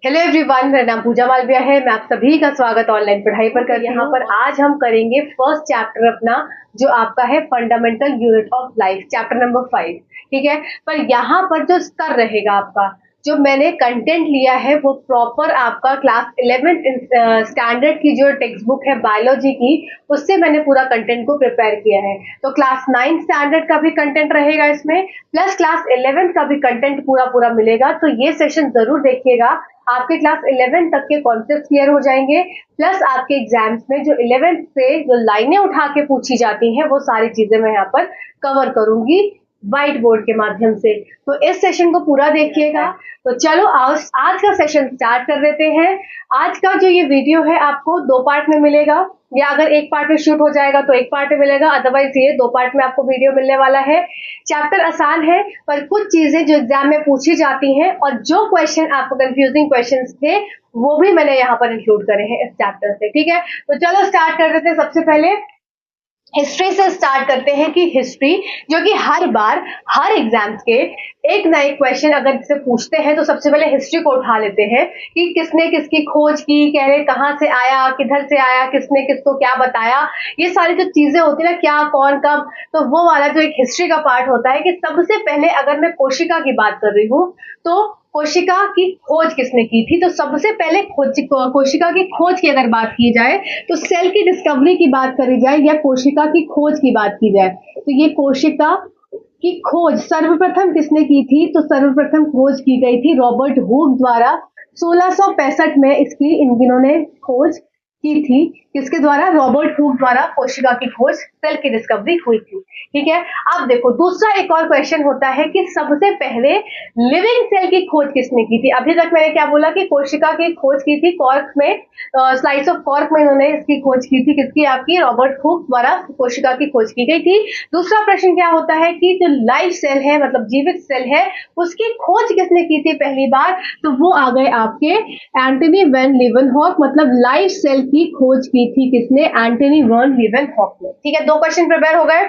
Hello everyone, मेरा नाम पूजा मालविया है। मैं आप सभी का स्वागत ऑनलाइन पढ़ाई पर कर यहाँ पर आज हम करेंगे फर्स्ट चैप्टर अपना, जो आपका है fundamental unit of life, chapter number 5। ठीक है, पर यहाँ पर जो स्तर रहेगा आपका, जो मैंने कंटेंट लिया है वो प्रॉपर आपका क्लास 11th स्टैंडर्ड की जो टेक्स्ट बुक है बायोलॉजी की, उससे मैंने पूरा कंटेंट को प्रिपेयर किया है। तो क्लास 9 स्टैंडर्ड का भी कंटेंट रहेगा इसमें, प्लस क्लास 11 का भी कंटेंट पूरा पूरा मिलेगा। तो ये सेशन जरूर देखिएगा, आपके क्लास 11 तक के कॉन्सेप्ट क्लियर हो जाएंगे, प्लस आपके एग्जाम्स में जो 11th से जो लाइनें उठा के पूछी जाती हैं वो सारी चीजें मैं यहाँ पर कवर करूंगी व्हाइट बोर्ड के माध्यम से। तो इस सेशन को पूरा देखिएगा। तो चलो आज का सेशन स्टार्ट कर देते हैं। आज का जो ये वीडियो है आपको 2 पार्ट में मिलेगा, या अगर एक पार्ट में शूट हो जाएगा तो एक पार्ट में मिलेगा, अदरवाइज ये 2 पार्ट में आपको वीडियो मिलने वाला है। चैप्टर आसान है, पर कुछ चीजें जो एग्जाम में पूछी जाती हैं और जो क्वेश्चन आपको कंफ्यूजिंग क्वेश्चंस थे वो भी मैंने यहाँ पर इंक्लूड करे हैं इस चैप्टर से। ठीक है, तो चलो स्टार्ट कर देते हैं। सबसे पहले हिस्ट्री से स्टार्ट करते हैं कि हिस्ट्री जो कि हर बार हर एग्जाम्स के एक ना एक क्वेश्चन अगर से पूछते हैं तो सबसे पहले हिस्ट्री को उठा लेते हैं कि किसने किसकी खोज की, कह रहे कहाँ से आया, किधर से आया, किसने किसको क्या बताया, ये सारी जो चीजें होती है ना, क्या कौन कब, तो वो वाला जो एक हिस्ट्री का पार्ट होता है कि सबसे पहले अगर मैं कोशिका की बात कर रही हूँ तो कोशिका की खोज किसने की थी। तो सबसे पहले कोशिका की खोज की अगर बात की जाए तो सेल की डिस्कवरी की बात करी जाए या कोशिका की खोज की बात की जाए, तो ये कोशिका की खोज सर्वप्रथम किसने की थी, तो सर्वप्रथम खोज की गई थी रॉबर्ट हुक द्वारा 1665 में। इसकी इन्होंने खोज की थी, किसके द्वारा, रॉबर्ट हुक द्वारा कोशिका की खोज, सेल की डिस्कवरी हुई थी। ठीक है, अब देखो दूसरा एक और क्वेश्चन होता है कि सबसे पहले लिविंग सेल की खोज किसने की थी। अभी तक मैंने क्या बोला कि कोशिका की खोज की थी कॉर्क में, स्लाइस ऑफ कॉर्क में इन्होंने इसकी खोज की थी, किसकी, आपकी रॉबर्ट हुक द्वारा कोशिका की खोज की गई थी। दूसरा प्रश्न क्या होता है कि जो लाइव सेल है, मतलब जीवित सेल है, उसकी खोज किसने की थी पहली बार, तो वो आ गए आपके एंटनी वैन लीवनहॉक, मतलब लाइव सेल की खोज की थी किसने, एंटनी वैन लीवनहॉक ने। ठीक है, 2 क्वेश्चन प्रिपेयर हो गए।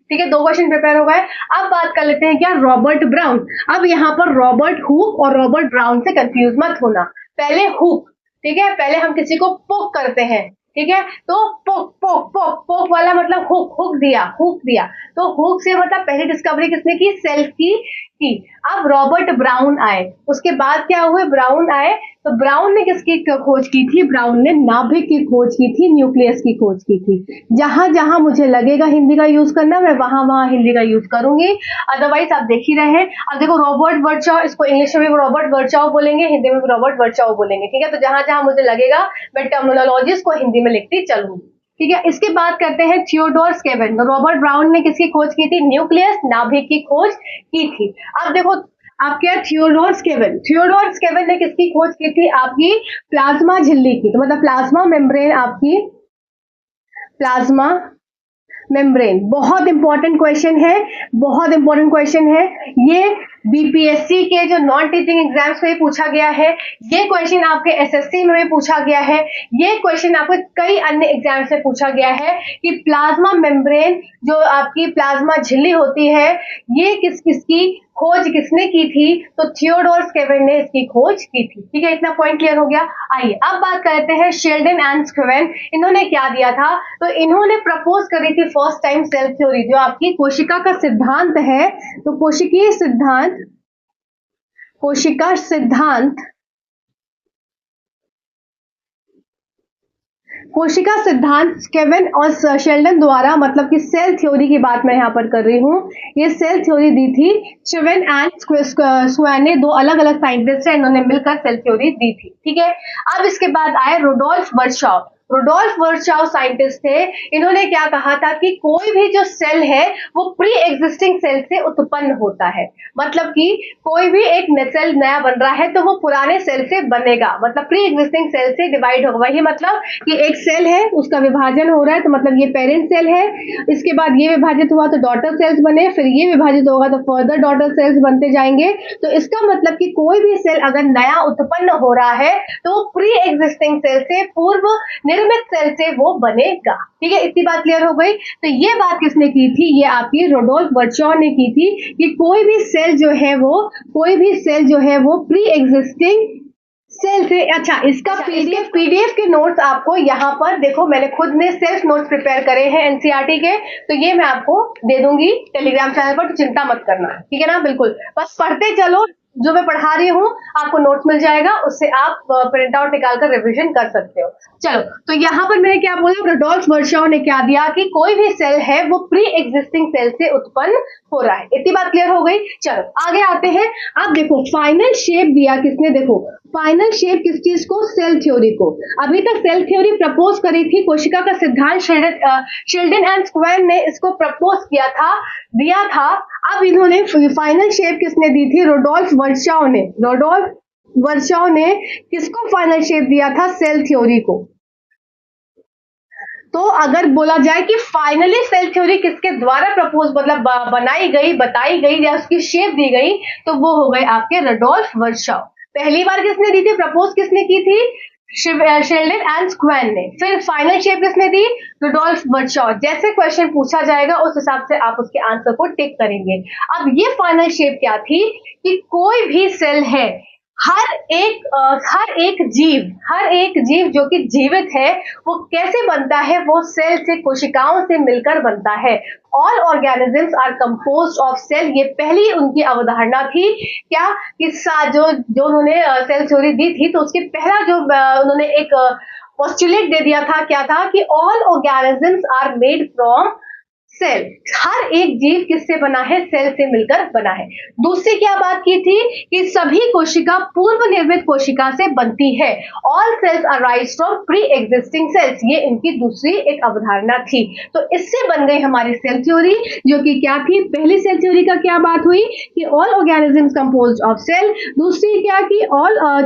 ठीक है, 2 क्वेश्चन प्रिपेयर हो गए। अब बात कर लेते हैं क्या, रॉबर्ट ब्राउन। अब यहाँ पर रॉबर्ट हुक और रॉबर्ट ब्राउन से कंफ्यूज मत होना, पहले हुक। ठीक है, पहले हम किसी को पोक करते हैं, ठीक है, तो पोक पोक पोक पोक वाला मतलब हुक, हुक दिया, तो हुक से मतलब पहली डिस्कवरी किसने की, सेल की। अब रॉबर्ट ब्राउन आए, उसके बाद क्या हुए, ब्राउन आए, तो ब्राउन ने किसकी खोज की थी, ब्राउन ने नाभिक की खोज की थी, न्यूक्लियस की खोज की थी। जहां जहां मुझे लगेगा हिंदी का यूज करना, मैं वहां वहां हिंदी का यूज करूंगी, अदरवाइज आप देख ही रहे हैं। अब देखो रॉबर्ट वर्चाओ, इसको इंग्लिश में भी रॉबर्ट वर्चाओ बोलेंगे, हिंदी में भी रॉबर्ट वर्चाओ बोलेंगे। ठीक है, तो जहां जहां मुझे लगेगा मैं टर्मिनोलॉजीज को हिंदी में लिखती चलूंगी। ठीक है, इसके बाद करते हैं थियोडोर स्केवन। तो रॉबर्ट ब्राउन ने किसकी खोज की थी, न्यूक्लियस, नाभिक की खोज की थी। अब देखो आपके थियोडोर स्केवन ने किसकी खोज की थी, आपकी प्लाज्मा झिल्ली की, तो मतलब प्लाज्मा मेम्ब्रेन, आपकी प्लाज्मा मेम्ब्रेन। बहुत इंपॉर्टेंट क्वेश्चन है, बहुत इंपॉर्टेंट क्वेश्चन है ये। बीपीएससी के जो नॉन टीचिंग एग्जाम्स में पूछा गया है, ये क्वेश्चन आपके एसएससी में भी पूछा गया है, ये क्वेश्चन आपके कई अन्य एग्जाम्स में पूछा गया है कि प्लाज्मा मेम्ब्रेन, जो आपकी प्लाज्मा झिल्ली होती है, ये किसकी खोज किसने की थी, तो थियोडोर स्केवन ने इसकी खोज की थी। ठीक है, इतना पॉइंट क्लियर हो गया। आइए अब बात करते हैं शेल्डन एंड स्केवन, इन्होंने क्या दिया था, तो इन्होंने प्रपोज करी थी फर्स्ट टाइम सेल थ्योरी, जो आपकी कोशिका का सिद्धांत है। तो कोशिका सिद्धांत स्केवन और शेल्डन द्वारा, मतलब कि सेल थ्योरी की बात मैं यहाँ पर कर रही हूँ, ये सेल थ्योरी दी थी स्केवन एंड स्वेन ने, 2 अलग अलग साइंटिस्ट हैं, इन्होंने मिलकर सेल थ्योरी दी थी। ठीक है, अब इसके बाद आए रुडोल्फ वर्चाओ साइंटिस्ट थे। इन्होंने क्या कहा था कि कोई भी जो सेल है वो प्री एग्जिस्टिंग सेल से उत्पन्न होता है, मतलब कि कोई भी एक सेल नया बन रहा है तो वो पुराने सेल से बनेगा, मतलब प्री एग्जिस्टिंग सेल से डिवाइड होगा। वही मतलब कि एक सेल है, उसका विभाजन हो रहा है, तो मतलब ये पेरेंट सेल है, इसके बाद ये विभाजित हुआ तो डॉटर सेल्स बने, फिर ये विभाजित होगा तो फर्दर डॉटर सेल्स बनते जाएंगे। तो इसका मतलब कि कोई भी सेल अगर नया उत्पन्न हो रहा है तो प्री एग्जिस्टिंग सेल से, पूर्व निर्मित सेल से वो बनेगा। ठीक है, इतनी बात क्लियर हो गई। तो ये बात किसने की थी, ये आपकी रुडोल्फ वर्चाओ ने की थी कि कोई भी सेल जो है वो प्री एग्जिस्टिंग सेल कैसे, अच्छा इसका पीडीएफ के नोट्स आपको यहाँ पर देखो, मैंने खुद ने सेल्फ नोट्स प्रिपेयर करे हैं एनसीईआरटी के, तो ये मैं आपको दे दूंगी टेलीग्राम चैनल पर, तो चिंता मत करना, ठीक है ना। बिल्कुल बस पढ़ते चलो, जो मैं पढ़ा रही हूँ आपको नोट्स मिल जाएगा, उससे आप प्रिंट आउट निकालकर रिवीजन कर सकते हो। चलो, तो यहाँ पर मैंने क्या बोला, रुडोल्फ वर्शॉव ने क्या दिया कि कोई भी सेल है वो प्री एग्जिस्टिंग सेल से उत्पन्न हो रहा है। इतनी बात क्लियर हो गई। चलो आगे आते हैं। अब देखो फाइनल शेप दिया किसने, देखो फाइनल शेप किस चीज को, सेल थ्योरी को। अभी तक सेल थ्योरी प्रपोज करी थी, कोशिका का सिद्धांत शेल्डन एंड स्क्वेर ने इसको प्रपोज किया था, दिया था। अब इन्होंने फाइनल शेप किसने दी थी, रुडोल्फ वर्शॉव ने। रुडोल्फ वर्शॉव ने किसको फाइनल शेप दिया था, सेल थ्योरी को। तो अगर बोला जाए कि फाइनली सेल थ्योरी किसके द्वारा प्रपोज मतलब बनाई गई, बताई गई या उसकी शेप दी गई, तो वो हो गए आपके रुडोल्फ वर्शॉव। पहली बार किसने दी थी, प्रपोज किसने की थी, शेल्डन एंड स्क्वेर ने। फिर फाइनल शेप किसने दी, रुडोल्फ वर्शॉव। जैसे क्वेश्चन पूछा जाएगा उस हिसाब से आप उसके आंसर को टिक करेंगे। अब ये फाइनल शेप क्या थी कि कोई भी सेल है, हर एक जीव जो कि जीवित है वो कैसे बनता है, वो सेल से, कोशिकाओं से मिलकर बनता है। All organisms are composed of cell, ये पहली उनकी अवधारणा थी। क्या कि जो उन्होंने सेल थ्योरी दी थी, तो उसके पहला जो उन्होंने एक पोस्टुलेट दे दिया था, क्या था कि all organisms are made from cell, हर एक जीव किससे बना है, सेल से मिलकर बना है। दूसरी क्या बात की थी कि सभी कोशिका पूर्व निर्मित कोशिका से बनती है। All cells arise from pre existing cells, ये इनकी दूसरी एक अवधारणा थी। तो इससे बन गई हमारी सेल थ्योरी, जो कि क्या थी, पहली सेल थ्योरी का क्या बात हुई कि all organisms composed of cell. दूसरी क्या कि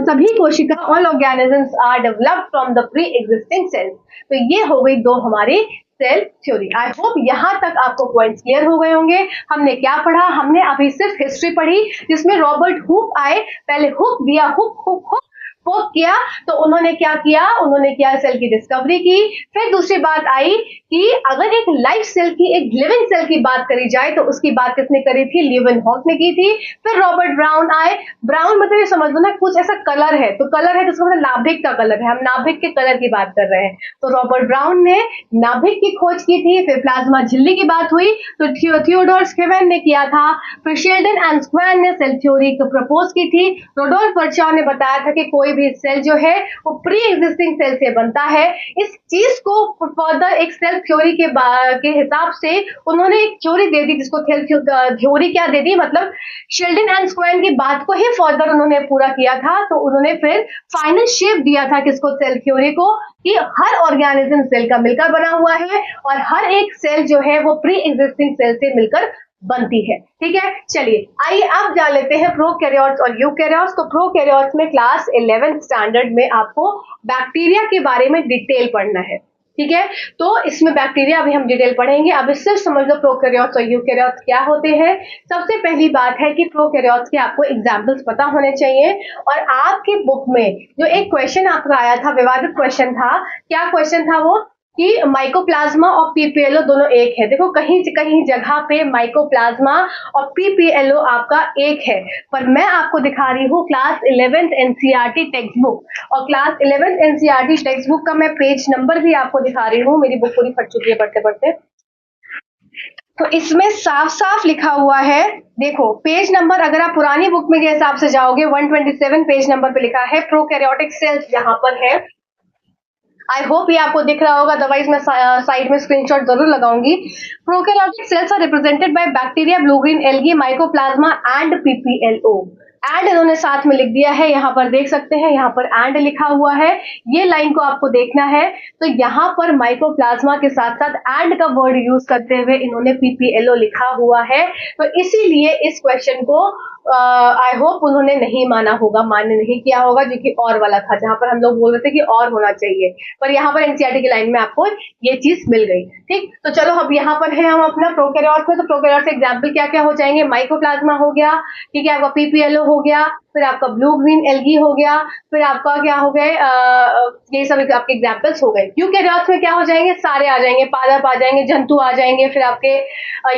सभी कोशिका, all organisms are developed from the pre existing cells. तो ये हो गई दो हमारी सेल थ्योरी। आई होप यहां तक आपको पॉइंट्स क्लियर हो गए होंगे। हमने क्या पढ़ा, हमने अभी सिर्फ हिस्ट्री पढ़ी, जिसमें रॉबर्ट हुक आए, पहले हुक दिया, हुक किया, तो उन्होंने क्या किया, उन्होंने क्या, सेल की डिस्कवरी की। फिर दूसरी बात आई कि अगर एक लाइफ सेल की, एक लिविंग सेल की बात करी जाए, तो उसकी बात किसने करी थी, लीवेनहॉक ने की थी। फिर रॉबर्ट ब्राउन आए। ब्राउन मतलब ये समझ लो ना, कुछ ऐसा कलर है, तो कलर है तो उसका मतलब नाभिक का कलर है, हम नाभिक के कलर की बात कर रहे हैं। तो रॉबर्ट ब्राउन ने नाभिक की खोज की थी। फिर प्लाज्मा झिल्ली की बात हुई, तो थियोडोर स्किवेन ने किया था। फिर शेल्डन एंड स्क्वेर ने सेल थ्योरी को प्रपोज की थी। रुडोल्फ वर्शॉव ने बताया था कि कोई भी सेल जो है वो प्री एग्जिस्टिंग सेल से बनता है। इस चीज को फर्दर एक सेल थ्योरी के हिसाब से उन्होंने एक थ्योरी दे दी, जिसको थ्योरी क्या दे दी, मतलब शेल्डन एंड स्क्वेर की बात को ही फर्दर उन्होंने पूरा किया था। तो उन्होंने फिर फाइनल शेप दिया था किसको, सेल थ्योरी को, कि हर ऑर्गेनिज्म सेल का मिलकर बना हुआ है और हर एक सेल जो है वो प्री एग्जिस्टिंग सेल से मिलकर बनती है। ठीक है, चलिए आइए अब जान लेते हैं प्रोकैरियोट्स और यूकैरियोट्स। तो प्रोकैरियोट्स में क्लास 11th स्टैंडर्ड में आपको बैक्टीरिया के बारे में डिटेल पढ़ना है। ठीक है, तो इसमें बैक्टीरिया अभी हम डिटेल पढ़ेंगे। अब इससे समझ लो प्रोकैरियोट्स और यूकैरियोट्स क्या होते हैं। सबसे पहली बात है कि प्रोकैरियोट्स के आपको एग्जाम्पल्स पता होने चाहिए। और आपकी बुक में जो एक क्वेश्चन आपका आया था, विवादित क्वेश्चन था, क्या क्वेश्चन था वो, कि माइकोप्लाज्मा और पीपीएलओ दोनों एक है। देखो कहीं कहीं जगह पे माइकोप्लाज्मा और पीपीएलओ आपका एक है, पर मैं आपको दिखा रही हूँ class 11th NCERT text book, और class 11th NCERT text book का मैं पेज नंबर भी आपको दिखा रही हूँ। मेरी बुक पूरी फट चुकी है पढ़ते पढ़ते, तो इसमें साफ साफ लिखा हुआ है। देखो पेज नंबर, अगर आप पुरानी बुक में के हिसाब से जाओगे 127 पेज नंबर पे लिखा है प्रोकैरियोटिक सेल्स, यहाँ पर है। आई होप ये आपको दिख रहा होगा, अदरवाइज मैं साइड में स्क्रीनशॉट जरूर लगाऊंगी। Prokaryotic cells are represented by bacteria, blue green algae, mycoplasma and PPLO. And इन्होंने साथ में लिख दिया है, यहाँ पर देख सकते हैं, यहाँ पर एंड लिखा हुआ है। ये लाइन को आपको देखना है, तो यहाँ पर माइकोप्लाज्मा के साथ साथ एंड का वर्ड यूज करते हुए इन्होंने पीपीएलओ लिखा हुआ है। तो इसीलिए इस क्वेश्चन को आई होप उन्होंने नहीं माना होगा, मान्य नहीं किया होगा, जो कि और वाला था, जहां पर हम लोग बोल रहे थे कि और होना चाहिए, पर यहाँ पर एनसीईआरटी की लाइन में आपको ये चीज मिल गई। ठीक, तो चलो अब यहाँ पर है हम अपना प्रोकैरियोट्स में। तो प्रोकैरियोट्स एग्जाम्पल क्या क्या हो जाएंगे, माइकोप्लाज्मा हो गया, ठीक है, आपका पीपीएलओ हो गया, फिर आपका ब्लू ग्रीन एल्गी हो गया, फिर आपका क्या हो गए, ये सब आपके एग्जाम्पल्स हो गए। यूकेरियोट्स में क्या हो जाएंगे, सारे आ जाएंगे, पादप आ जाएंगे, जंतु आ जाएंगे, फिर आपके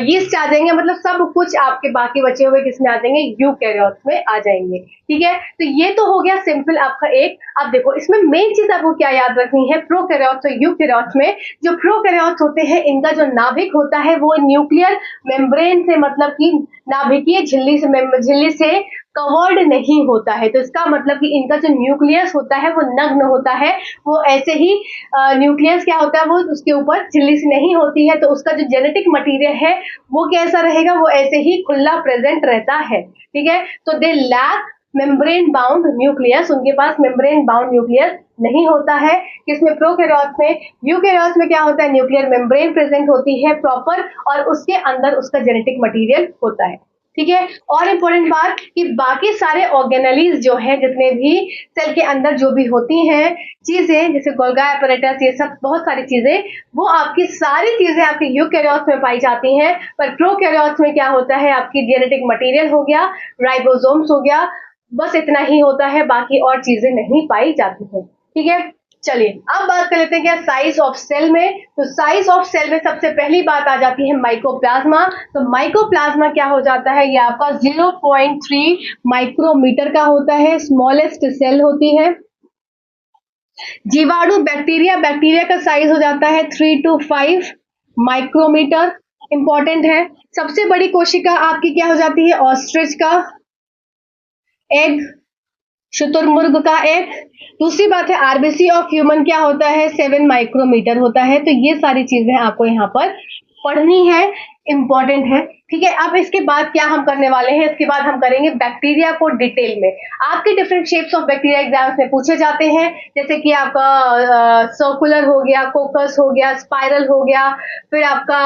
यीस्ट आ जाएंगे, मतलब सब कुछ आपके बाकी बचे हुए किसमें आ जाएंगे, यूकेरियोट्स में आ जाएंगे। ठीक है, तो ये तो हो गया सिंपल आपका एक। अब देखो इसमें मेन चीज आपको क्या याद रखनी है, प्रोकैरियोट्स और यूकेरियोट्स में, जो प्रोकैरियोट्स होते हैं इनका जो नाभिक होता है वो न्यूक्लियर मेम्ब्रेन से, मतलब कि नाभिकीय झिल्ली से कवर्ड नहीं होता है। तो इसका मतलब कि इनका जो न्यूक्लियस होता है वो नग्न होता है, वो ऐसे ही न्यूक्लियस क्या होता है, वो उसके ऊपर झिल्ली से नहीं होती है, तो उसका जो जेनेटिक मटेरियल है वो कैसा रहेगा, वो ऐसे ही खुला प्रेजेंट रहता है। ठीक है, तो they lack membrane bound nucleus, उनके पास मेम्ब्रेन बाउंड न्यूक्लियस नहीं होता है। किसमें, प्रोकैरियोट्स में। यूकेरियोट्स में क्या होता है, न्यूक्लियर मेम्ब्रेन प्रेजेंट होती है प्रॉपर, और उसके अंदर उसका जेनेटिक मटेरियल होता है। ठीक है, और इम्पोर्टेंट बात कि बाकी सारे ऑर्गेनेलीज जो है, जितने भी सेल के अंदर जो भी होती हैं चीजें, जैसे गोल्गी apparatus, ये सब बहुत सारी चीजें, वो आपकी सारी चीजें आपके यूकेरियोट्स में पाई जाती हैं। पर प्रोकैरियोट्स में क्या होता है, आपकी जेनेटिक मटेरियल हो गया, राइबोसोम्स हो गया, बस इतना ही होता है, बाकी और चीजें नहीं पाई जाती हैं। ठीक है, चलिए अब बात कर लेते हैं क्या साइज ऑफ सेल में। तो साइज ऑफ सेल में सबसे पहली बात आ जाती है माइकोप्लाज्मा। तो माइकोप्लाज्मा क्या हो जाता है, ये आपका 0.3 माइक्रोमीटर का होता है, स्मॉलेस्ट सेल होती है। जीवाणु बैक्टीरिया का साइज हो जाता है 3 to 5 माइक्रोमीटर, इंपॉर्टेंट है। सबसे बड़ी कोशिका आपकी क्या हो जाती है, ऑस्ट्रिच का एग, शुतुरमुर्ग का एग। दूसरी बात है आरबीसी ऑफ ह्यूमन क्या होता है, 7 माइक्रोमीटर होता है। तो ये सारी चीजें आपको यहाँ पर पढ़नी है, इंपॉर्टेंट है। ठीक है, अब इसके बाद क्या हम करने वाले हैं, इसके बाद हम करेंगे बैक्टीरिया को डिटेल में। आपके different shapes of bacteria exams में पूछे जाते हैं, जैसे कि आपका सर्कुलर हो गया, कोकस हो गया, स्पाइरल हो गया, फिर आपका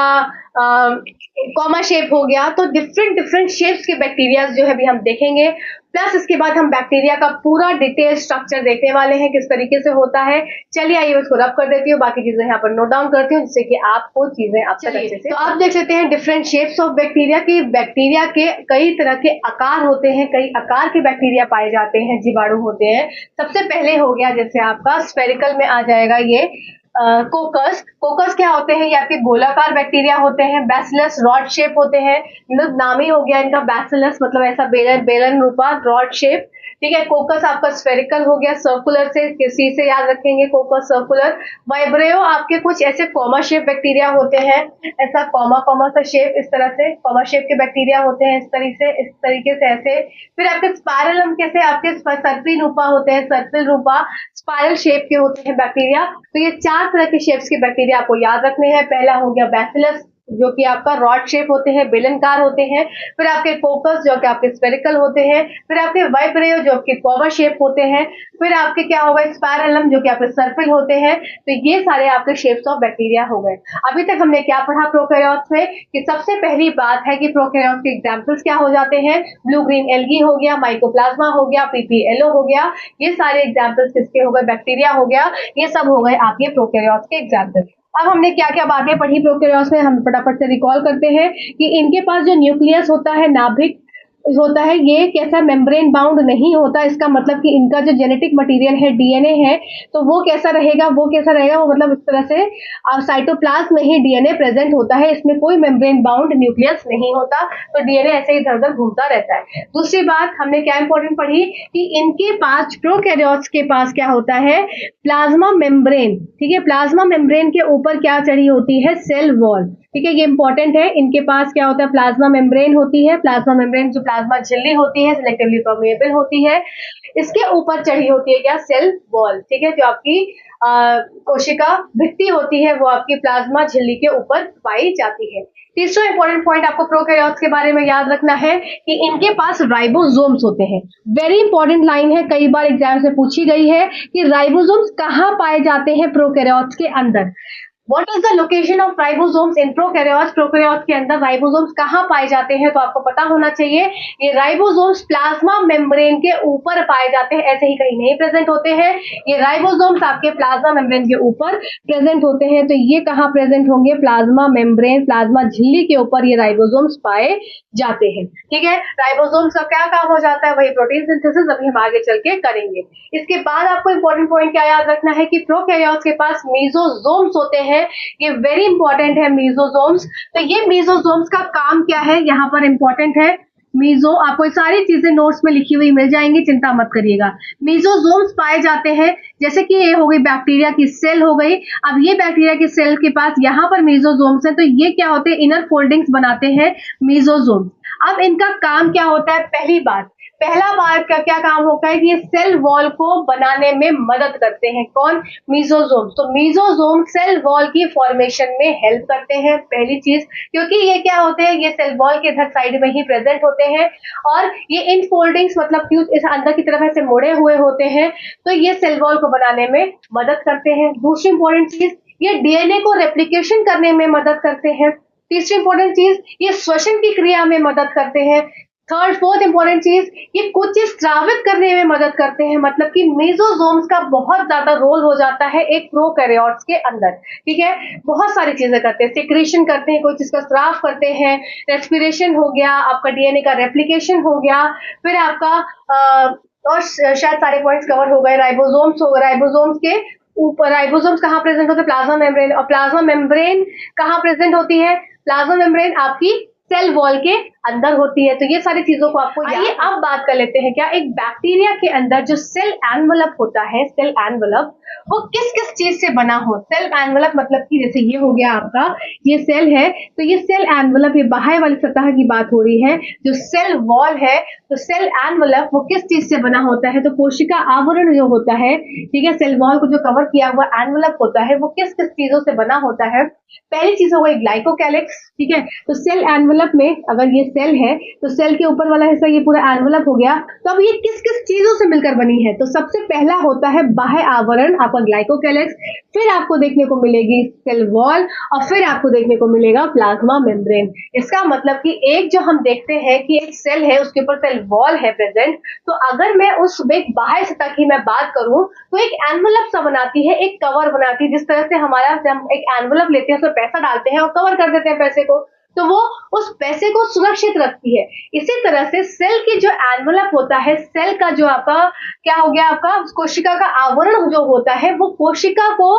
कॉमा शेप हो गया। तो डिफरेंट शेप्स के बैक्टीरिया जो है भी हम देखेंगे। प्लस इसके बाद हम बैक्टीरिया का पूरा डिटेल स्ट्रक्चर देखने वाले हैं, किस तरीके से होता है। चलिए आइए इसको रब कर देती हूँ, बाकी चीजें यहाँ पर नोट डाउन करती हूँ, जिससे कि आपको चीजें आप तक अच्छे से। तो आप देख लेते हैं डिफरेंट शेप्स ऑफ बैक्टीरिया की। बैक्टीरिया के कई तरह के आकार होते हैं, कई आकार के बैक्टीरिया पाए जाते हैं, जीवाणु होते हैं। सबसे पहले हो गया जैसे आपका स्फेरिकल में आ जाएगा ये कोकस क्या होते हैं, ये आपके गोलाकार बैक्टीरिया होते हैं। बैसिलस रॉड शेप होते हैं, मतलब नाम ही हो गया इनका बैसिलस, मतलब ऐसा बेलन रूपा रॉड शेप। ठीक है, कोकस आपका स्फेरिकल हो गया, सर्कुलर से किसी से याद रखेंगे, कोकस सर्कुलर। वाइब्रेयो आपके कुछ ऐसे कॉमा शेप बैक्टीरिया होते हैं, ऐसा कॉमा सा शेप, इस तरह से कॉमा शेप के बैक्टीरिया होते हैं, इस तरीके से ऐसे। फिर आपके स्पाइरलम कैसे, आपके सर्पिल रूपा होते हैं, सर्पिल रूपा स्पाइरल शेप के होते हैं बैक्टीरिया। तो ये 4 तरह के शेप्स के बैक्टीरिया आपको याद रखने हैं। पहला हो गया बैसिलस, जो कि आपका रॉड शेप होते हैं, बेलनकार होते हैं। फिर आपके कोकस जो कि आपके स्फेरिकल होते हैं। फिर आपके वाइब्रेयो जो आपके कॉमा शेप होते हैं। फिर आपके क्या होगा, स्पाइरलम जो कि आपके सर्पिल होते हैं। तो ये सारे आपके शेप्स ऑफ बैक्टीरिया हो गए। अभी तक हमने क्या पढ़ा प्रोकैरियोट्स में, कि सबसे पहली बात है कि प्रोकैरियोट्स के एग्जाम्पल्स क्या हो जाते हैं, ब्लू ग्रीन एल्गी हो गया, माइकोप्लाज्मा हो गया, पीपीएलओ हो गया। ये सारे एग्जाम्पल्स किसके हो गए, बैक्टीरिया हो गया। ये सब हो गए आपके प्रोकैरियोट्स के एग्जाम्पल। अब हमने क्या क्या बातें पढ़ी प्रोकैरियोट्स में, हम फटाफट से रिकॉल करते हैं कि इनके पास जो न्यूक्लियस होता है, नाभिक होता है, ये कैसा मेम्ब्रेन बाउंड नहीं होता। इसका मतलब कि इनका जो जेनेटिक मटेरियल है, डीएनए है, तो वो कैसा रहेगा, वो मतलब इस तरह से साइटोप्लाज्म में ही डीएनए प्रेजेंट होता है, इसमें कोई मेम्ब्रेन बाउंड न्यूक्लियस नहीं होता। तो डीएनए ऐसे इधर उधर घूमता रहता है। दूसरी बात हमने क्या इंपॉर्टेंट पढ़ी कि इनके पास, प्रोकैरियोट्स के पास क्या होता है, प्लाज्मा मेम्ब्रेन। ठीक है, प्लाज्मा मेम्ब्रेन के ऊपर क्या चढ़ी होती है, सेल वॉल। ठीक है, ये इंपॉर्टेंट है। इनके पास क्या होता है, प्लाज्मा मेम्ब्रेन होती है। प्लाज्मा मेम्ब्रेन जो प्लाज्मा झिल्ली होती है, सिलेक्टिवली परमेएबल होती है। इसके ऊपर चढ़ी होती है क्या, सेल वॉल। ठीक है, जो आपकी कोशिका भित्ति होती है, वो आपकी प्लाज्मा झिल्ली के ऊपर पाई जाती है। तीसरा इंपॉर्टेंट पॉइंट आपको प्रोकैरियोट्स के बारे में याद रखना है कि इनके पास राइबोसोम्स होते हैं। वेरी इंपॉर्टेंट लाइन है, कई बार एग्जाम से पूछी गई है कि राइबोसोम्स कहाँ पाए जाते हैं प्रोकैरियोट्स के अंदर। What is the location of ribosomes in prokaryotes? Prokaryotes के अंदर राइबोसोम्स कहाँ पाए जाते हैं? तो आपको पता होना चाहिए ये राइबोसोम्स प्लाज्मा मेम्ब्रेन के ऊपर पाए जाते हैं, ऐसे ही कहीं नहीं प्रेजेंट होते हैं। ये राइबोसोम्स आपके प्लाज्मा मेम्ब्रेन के ऊपर प्रेजेंट होते हैं। तो ये कहाँ प्रेजेंट होंगे? प्लाज्मा मेम्ब्रेन, प्लाज्मा झिल्ली के ऊपर ये राइबोसोम्स पाए जाते हैं। ठीक है, राइबोसोम्स का क्या काम हो जाता है? वही प्रोटीन सिंथेसिस, अभी हम आगे चल के करेंगे। इसके बाद आपको इंपॉर्टेंट पॉइंट क्या याद रखना है कि प्रोकैरियोट्स के पास मेसोसोम्स होते हैं। ये वेरी इंपॉर्टेंट है मेसोसोम्स। तो ये मेसोसोम्स का काम क्या है, यहाँ पर इंपॉर्टेंट है। मीजो, आपको सारी चीजें नोट्स में लिखी हुई मिल जाएंगी, चिंता मत करिएगा। मेसोसोम्स पाए जाते हैं, जैसे कि ये हो गई बैक्टीरिया की सेल हो गई। अब ये बैक्टीरिया की सेल के पास यहाँ पर मेसोसोम्स है, तो ये क्या होते हैं? इनर फोल्डिंग्स बनाते हैं मेसोसोम्स। अब इनका काम क्या होता है? पहला बार का क्या काम होता है कि ये सेल वॉल को बनाने में मदद करते हैं। कौन? मेसोसोम। तो मेसोसोम सेल वॉल की फॉर्मेशन में हेल्प करते हैं, पहली चीज, क्योंकि ये क्या होते हैं? ये सेल वॉल के इधर साइड में ही प्रेजेंट होते हैं और ये इन फोल्डिंग्स मतलब कि इस अंदर की तरफ ऐसे मुड़े हुए होते हैं, तो ये सेल वॉल को बनाने में मदद करते हैं। दूसरी इंपॉर्टेंट चीज, ये डीएनए को रेप्लिकेशन करने में मदद करते हैं। तीसरी इंपॉर्टेंट चीज, ये श्वसन की क्रिया में मदद करते हैं। फोर्थ इंपॉर्टेंट चीज, ये कुछ चीज स्रावित करने में मदद करते हैं। मतलब कि मेसोसोम्स का बहुत ज्यादा रोल हो जाता है एक प्रोकैरियोट्स के अंदर। ठीक है, बहुत सारी चीजें करते हैं, सिक्रेशन करते हैं, कोई चीज का स्राव करते हैं, रेस्पिरेशन हो गया, आपका डीएनए का रेप्लिकेशन हो गया, फिर आपका और शायद सारे पॉइंट्स कवर हो गए। राइबोसोम्स के ऊपर राइबोसोम्स कहाँ प्रेजेंट होते हैं? Plasma membrane. और प्लाज्मा मेम्ब्रेन कहाँ प्रेजेंट होती है? प्लाज्मा मेम्ब्रेन आपकी सेल वॉल के अंदर होती है। तो ये सारी चीजों को आपको आइए अब बात कर लेते हैं क्या एक बैक्टीरिया के अंदर जो सेल एनवलप होता है, सेल एनवलप वो किस किस चीज से बना हो। सेल एनवलप मतलब कि जैसे ये हो गया आपका, ये सेल है, तो ये सेल एनवलप, ये बाहर वाली सतह की बात हो रही है। जो सेल वॉल है, तो सेल एनवलप वो किस चीज से बना होता है? तो कोशिका आवरण जो होता है, ठीक है, सेल वॉल को जो कवर किया हुआ एनवलप होता है वो किस किस चीजों से बना होता है? पहली चीज हो गई ग्लाइकोकैलिक्स। ठीक है, तो सेल एनवलप में अगर ये सेल है तो सेल के ऊपर वाला हिस्सा ये पूरा एनवलप हो गया। तो अब ये किस किस चीजों से मिलकर बनी है? तो सबसे पहला होता है बाह्य आवरण, आपका ग्लाइकोकैलिक्स, फिर आपको देखने को मिलेगी सेल वॉल और फिर आपको देखने को मिलेगा प्लाज्मा मेम्ब्रेन। इसका मतलब कि एक जो हम देखते हैं कि एक सेल है उसके ऊपर सेल वॉल है प्रेजेंट, तो अगर मैं उस एक बाह्य सतह की मैं बात करूं तो एक एनवलप सा बनाती है, एक कवर बनाती है। जिस तरह से हमारा हम एक एनवलप लेते हैं उसमें पैसा डालते हैं और कवर कर देते हैं पैसे को, तो वो उस पैसे को सुरक्षित रखती है। इसी तरह से सेल की जो एनवलप होता है, सेल का जो आपका क्या हो गया, आपका कोशिका का आवरण जो होता है वो कोशिका को